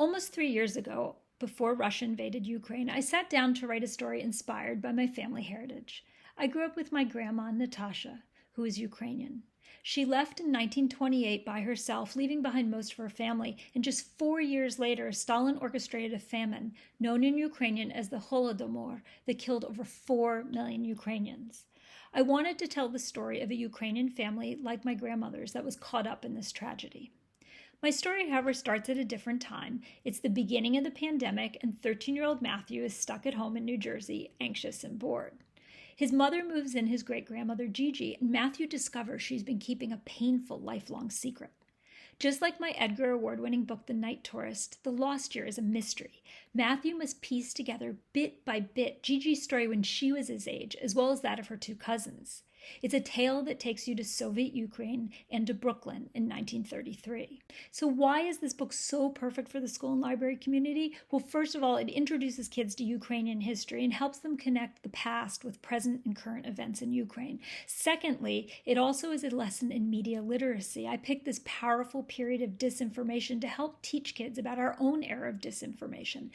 Almost 3 years ago, before Russia invaded Ukraine, I sat down to write a story inspired by my family heritage. I grew up with my grandma, Natasha, who is Ukrainian. She left in 1928 by herself, leaving behind most of her family, and just 4 years later, Stalin orchestrated a famine, known in Ukrainian as the Holodomor, that killed over 4 million Ukrainians. I wanted to tell the story of a Ukrainian family like my grandmother's that was caught up in this tragedy. My story, however, starts at a different time. It's the beginning of the pandemic, and 13-year-old Matthew is stuck at home in New Jersey, anxious and bored. His mother moves in his great-grandmother Gigi, and Matthew discovers she's been keeping a painful, lifelong secret. Just like my Edgar Award-winning book, The Night Tourist, The Lost Year is a mystery. Matthew must piece together, bit by bit, Gigi's story when she was his age, as well as that of her two cousins. It's a tale that takes you to Soviet Ukraine and to Brooklyn in 1933. So why is this book so perfect for the school and library community? Well, first of all, it introduces kids to Ukrainian history and helps them connect the past with present and current events in Ukraine. Secondly, it also is a lesson in media literacy. I picked this powerful period of disinformation to help teach kids about our own era of disinformation.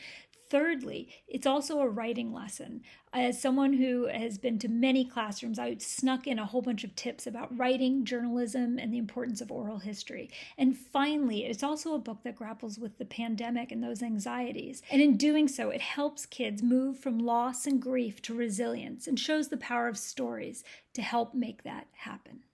Thirdly, it's also a writing lesson. As someone who has been to many classrooms, I snuck in a whole bunch of tips about writing, journalism, and the importance of oral history. And finally, it's also a book that grapples with the pandemic and those anxieties. And in doing so, it helps kids move from loss and grief to resilience and shows the power of stories to help make that happen.